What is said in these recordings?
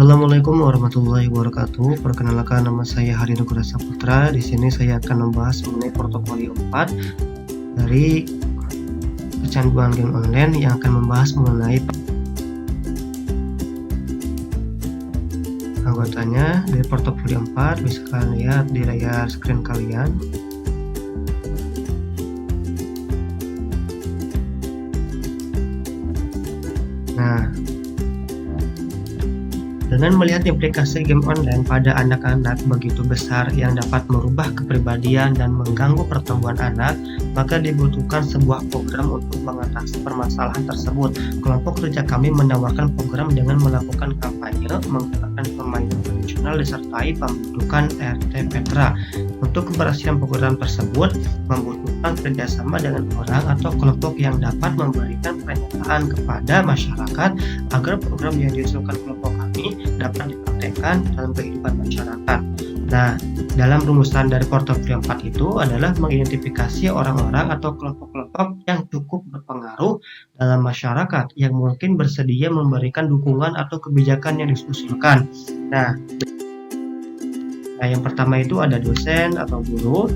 Assalamualaikum warahmatullahi wabarakatuh. Perkenalkan, nama saya Hari Nugra Saputra. Di sini saya akan membahas mengenai portofolio 4 dari kecanduan game online yang akan membahas mengenai anggotanya. Dari portofolio 4 bisa kalian lihat di layar screen kalian. Nah, dengan melihat implikasi game online pada anak-anak begitu besar yang dapat merubah kepribadian dan mengganggu pertumbuhan anak, maka dibutuhkan sebuah program untuk mengatasi permasalahan tersebut. Kelompok kerja kami menawarkan program dengan melakukan kampanye, menggunakan permainan tradisional disertai pembentukan RT Petra. Untuk keberhasilan program tersebut membutuhkan kerjasama dengan orang atau kelompok yang dapat memberikan pernyataan kepada masyarakat agar program yang diusulkan kelompok kami dapat dipraktekkan dalam kehidupan masyarakat. Nah, dalam rumusan dari portofolio 4 itu adalah mengidentifikasi orang-orang atau kelompok-kelompok yang cukup berpengaruh dalam masyarakat yang mungkin bersedia memberikan dukungan atau kebijakan yang diusulkan. Nah, yang pertama itu ada dosen atau guru.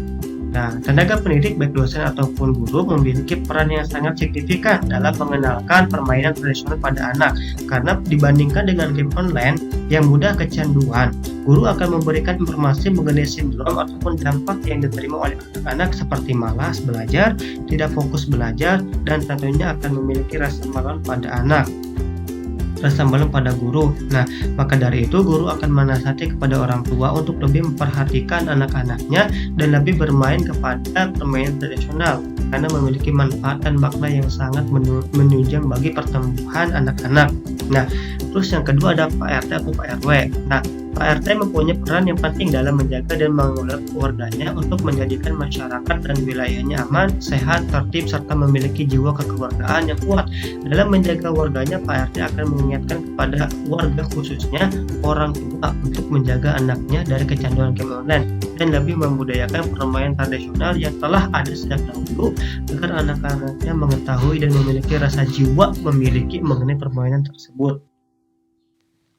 Nah, tenaga pendidik baik dosen ataupun guru memiliki peran yang sangat signifikan dalam mengenalkan permainan tradisional pada anak. Karena dibandingkan dengan game online yang mudah kecanduan, guru akan memberikan informasi mengenai sindrom ataupun dampak yang diterima oleh anak-anak seperti malas belajar, tidak fokus belajar, dan tentunya akan memiliki rasa malu pada anak. Rasa malu pada guru. Nah, maka dari itu guru akan menasihati kepada orang tua untuk lebih memperhatikan anak-anaknya dan lebih bermain kepada permainan tradisional karena memiliki manfaat dan makna yang sangat menunjang bagi pertumbuhan anak-anak. Nah, terus yang kedua ada Pak RT atau Pak RW. Nah, Pak RT mempunyai peran yang penting dalam menjaga dan mengelola keluarganya untuk menjadikan masyarakat dan wilayahnya aman, sehat, tertib, serta memiliki jiwa kekeluargaan yang kuat. Dalam menjaga warganya, Pak RT akan mengingatkan kepada warga khususnya orang tua untuk menjaga anaknya dari kecanduan game online dan lebih membudayakan permainan tradisional yang telah ada sejak dahulu agar anak-anaknya mengetahui dan memiliki rasa jiwa memiliki mengenai permainan tersebut.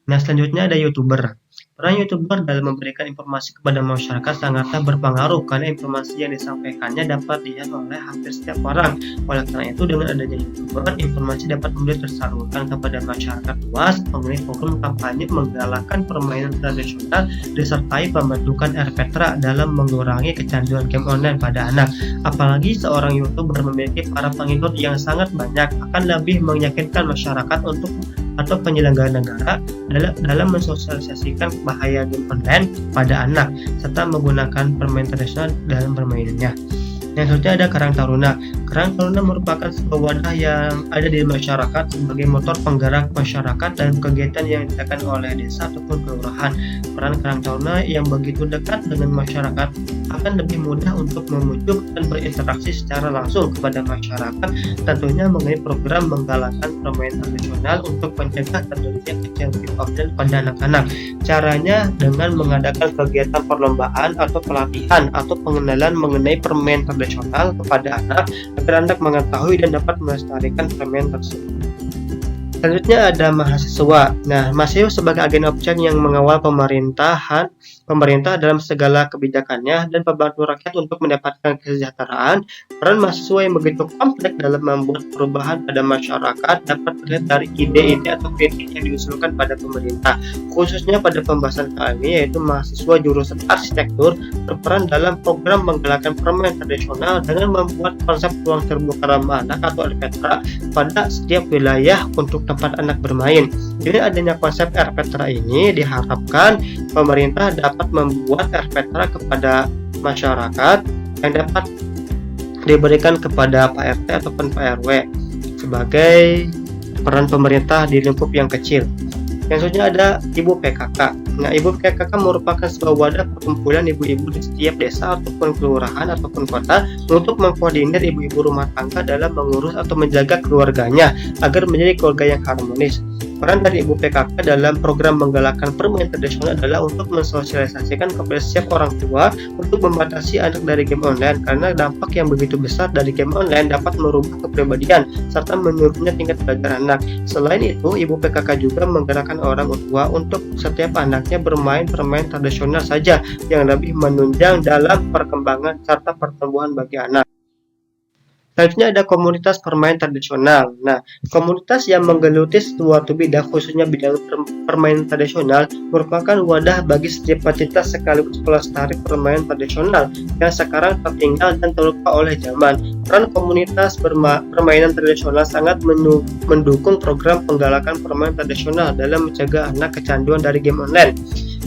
Nah, selanjutnya ada YouTuber. Peran YouTuber dalam memberikan informasi kepada masyarakat sangatlah berpengaruh karena informasi yang disampaikannya dapat dilihat oleh hampir setiap orang. Oleh karena itu, dengan adanya YouTuber, informasi dapat mudah tersalurkan kepada masyarakat luas mengenai program kampanye menggalakkan permainan tradisional disertai pembentukan RPetra dalam mengurangi kecanduan game online pada anak. Apalagi seorang YouTuber memiliki para pengikut yang sangat banyak, akan lebih meyakinkan masyarakat untuk atau penyelenggara negara dalam mensosialisasikan bahaya game online pada anak serta menggunakan permainan tradisional dalam permainannya. Yang selanjutnya ada Karang Taruna. Karang Taruna merupakan sebuah wadah yang ada di masyarakat sebagai motor penggerak masyarakat dan kegiatan yang dilakukan oleh desa ataupun kelurahan. Peran Karang Taruna yang begitu dekat dengan masyarakat akan lebih mudah untuk memujuk dan berinteraksi secara langsung kepada masyarakat, tentunya mengenai program menggalakkan permainan tradisional untuk mencegah terjadinya kecanduan online pada anak-anak. Caranya dengan mengadakan kegiatan perlombaan atau pelatihan atau pengenalan mengenai permainan tradisional kepada anak agar anak mengetahui dan dapat melestarikan permainan tersebut. Selanjutnya ada mahasiswa. Nah, mahasiswa sebagai agen objek yang mengawal pemerintah dalam segala kebijakannya dan membantu rakyat untuk mendapatkan kesejahteraan. Peran mahasiswa yang begitu kompleks dalam membuat perubahan pada masyarakat dapat terlihat dari ide-ide atau kritik yang diusulkan pada pemerintah. Khususnya pada pembahasan kali ini, yaitu mahasiswa jurusan arsitektur berperan dalam program menggalakkan permainan tradisional dengan membuat konsep ruang terbuka ramah anak atau RPetra pada setiap wilayah untuk tempat anak bermain. Jadi adanya konsep RPetra ini diharapkan pemerintah dapat membuat RPetra kepada masyarakat yang dapat diberikan kepada Pak RT ataupun Pak RW sebagai peran pemerintah di lingkup yang kecil. Yang selanjutnya ada Ibu PKK. Nah, Ibu PKK merupakan sebuah wadah perkumpulan ibu-ibu di setiap desa ataupun kelurahan ataupun kota untuk mengkoordinir ibu-ibu rumah tangga dalam mengurus atau menjaga keluarganya agar menjadi keluarga yang harmonis. Peran dari Ibu PKK dalam program menggalakkan permainan tradisional adalah untuk mensosialisasikan kepada setiap orang tua untuk membatasi anak dari game online, karena dampak yang begitu besar dari game online dapat merubah kepribadian serta menurunnya tingkat belajar anak. Selain itu, Ibu PKK juga menggerakkan orang tua untuk setiap anaknya bermain permainan tradisional saja yang lebih menunjang dalam perkembangan serta pertumbuhan bagi anak. Selanjutnya ada komunitas permainan tradisional. Nah, komunitas yang menggeluti suatu bidang, khususnya bidang permainan tradisional, merupakan wadah bagi setiap pecinta sekaligus pelestari permainan tradisional yang sekarang tertinggal dan terlupa oleh zaman. Peran komunitas permainan tradisional sangat mendukung program penggalakan permainan tradisional dalam mencegah anak kecanduan dari game online.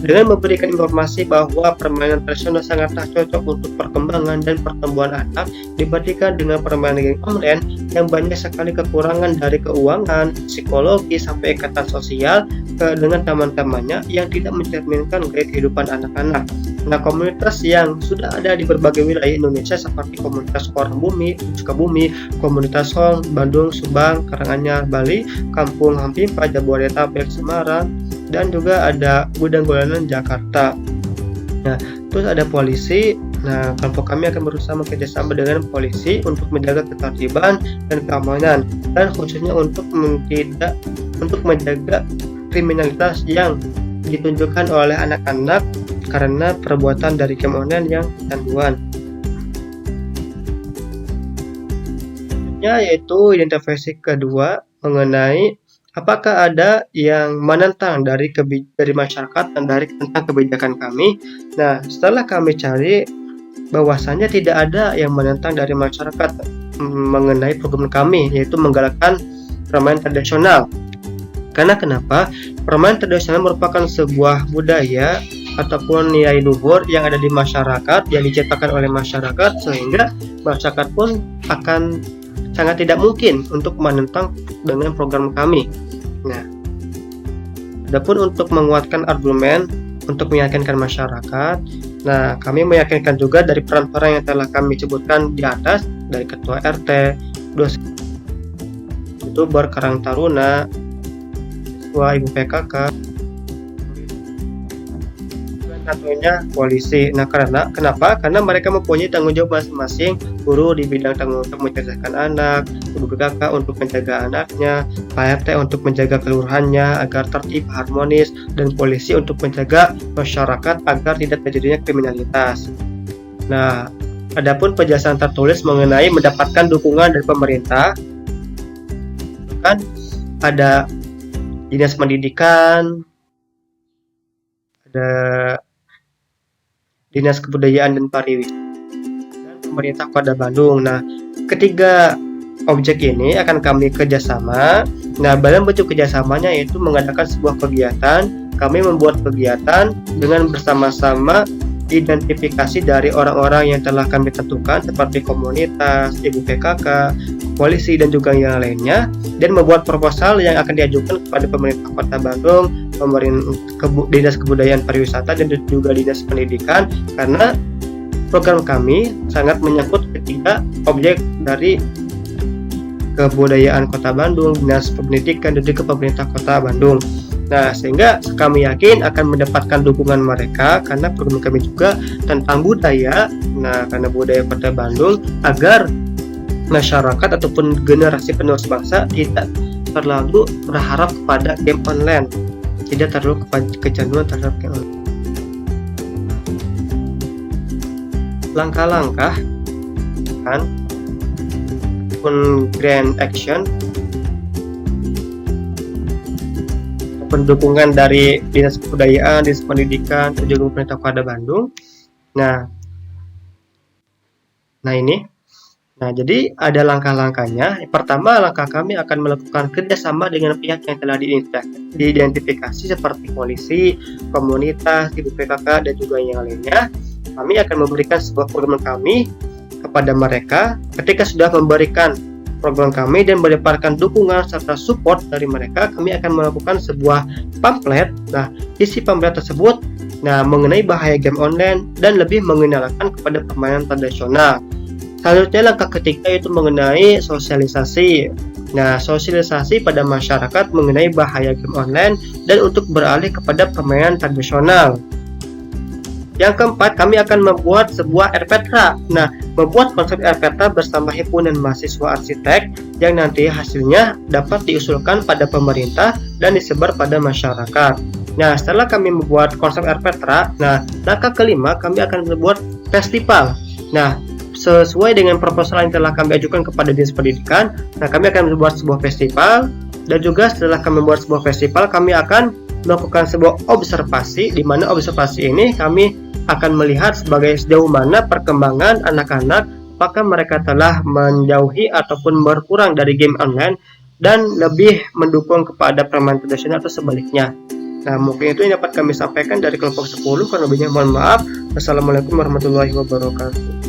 Dengan memberikan informasi bahwa permainan tradisional sangatlah cocok untuk perkembangan dan pertumbuhan anak dibandingkan dengan permainan game online yang banyak sekali kekurangan dari keuangan, psikologi, sampai ikatan sosial dengan teman-temannya yang tidak mencerminkan gaya kehidupan anak-anak. Nah, komunitas yang sudah ada di berbagai wilayah Indonesia seperti komunitas Orang Bumi, Sukabumi, komunitas Hong, Bandung, Subang, Karanganyar, Bali, Kampung Hampimpa, Jabodetabek, Semarang, dan juga ada Gudang Gulanan Jakarta. Nah, terus ada polisi. Nah, kelompok kami akan berusaha bekerjasama dengan polisi untuk menjaga ketertiban dan keamanan, dan khususnya untuk menjaga kriminalitas yang ditunjukkan oleh anak-anak karena perbuatan dari game online yang kecanduan. Yaitu identifikasi kedua mengenai apakah ada yang menentang dari masyarakat dan tentang kebijakan kami. Nah, setelah kami cari, bahwasannya tidak ada yang menentang dari masyarakat mengenai program kami, yaitu menggalakkan permainan tradisional. Karena kenapa? Permainan tradisional merupakan sebuah budaya ataupun nilai luhur yang ada di masyarakat, yang diciptakan oleh masyarakat, sehingga masyarakat pun akan sangat tidak mungkin untuk menentang dengan program kami. Nah, adapun untuk menguatkan argumen untuk meyakinkan masyarakat, nah kami meyakinkan juga dari peran-peran yang telah kami sebutkan di atas, dari ketua RT, dosen, youtuber, Karang Taruna, siswa, Ibu PKK, satunya polisi. Nah, kenapa? Karena mereka mempunyai tanggung jawab masing-masing. Guru di bidang tanggung jawab mencerdaskan anak, Ibu PKK untuk menjaga anaknya, Pak RT untuk menjaga kelurahannya agar tertib harmonis, dan polisi untuk menjaga masyarakat agar tidak terjadinya kriminalitas. Nah, adapun penjelasan tertulis mengenai mendapatkan dukungan dari pemerintah, kan ada dinas pendidikan, ada Dinas Kebudayaan dan Pariwisata, dan pemerintah Kota Bandung. Nah, ketiga objek ini akan kami kerjasama. Nah, dalam bentuk kerjasamanya yaitu mengadakan sebuah kegiatan. Kami membuat kegiatan dengan bersama-sama identifikasi dari orang-orang yang telah kami tentukan seperti komunitas, Ibu PKK, polisi, dan juga yang lainnya, dan membuat proposal yang akan diajukan kepada pemerintah Kota Bandung, Dinas Kebudayaan Pariwisata, dan juga Dinas Pendidikan, karena program kami sangat menyangkut ketiga objek dari Kebudayaan Kota Bandung, Dinas Pendidikan, dan juga pemerintah Kota Bandung. Nah, sehingga kami yakin akan mendapatkan dukungan mereka karena program kami juga tentang budaya. Nah, karena budaya Kota Bandung, agar masyarakat ataupun generasi penerus bangsa tidak terlalu berharap kepada game online, tidak terlalu kecanduan terhadap game online. Langkah-langkah kan pun grand action pendukungan dari Dinas Kebudayaan, Dinas Pendidikan, dan juga pemerintah Kota Bandung. Nah ini. Nah, jadi ada langkah-langkahnya. Pertama, langkah kami akan melakukan kerjasama dengan pihak yang telah diidentifikasi seperti polisi, komunitas, Ibu PKK, dan juga yang lainnya. Kami akan memberikan sebuah program kami kepada mereka. Ketika sudah memberikan program kami dan mendapatkan dukungan serta support dari mereka, kami akan melakukan sebuah pamflet. Nah, isi pamflet tersebut mengenai bahaya game online dan lebih mengenalkan kepada permainan tradisional. Selanjutnya, langkah ketiga itu mengenai sosialisasi. Nah, sosialisasi pada masyarakat mengenai bahaya game online dan untuk beralih kepada permainan tradisional. Yang keempat, kami akan membuat sebuah RPTRA. Nah, membuat konsep RPTRA bersama himpunan mahasiswa arsitek yang nanti hasilnya dapat diusulkan pada pemerintah dan disebar pada masyarakat. Nah, setelah kami membuat konsep RPTRA, nah, langkah kelima kami akan membuat festival. Nah, sesuai dengan proposal yang telah kami ajukan kepada Dinas Pendidikan, nah kami akan membuat sebuah festival, dan juga setelah kami membuat sebuah festival, kami akan melakukan sebuah observasi, di mana observasi ini kami akan melihat sebagai sejauh mana perkembangan anak-anak, apakah mereka telah menjauhi ataupun berkurang dari game online dan lebih mendukung kepada permainan tradisional atau sebaliknya. Nah, mungkin itu yang dapat kami sampaikan dari kelompok 10. Kurang lebihnya mohon maaf. Wassalamualaikum warahmatullahi wabarakatuh.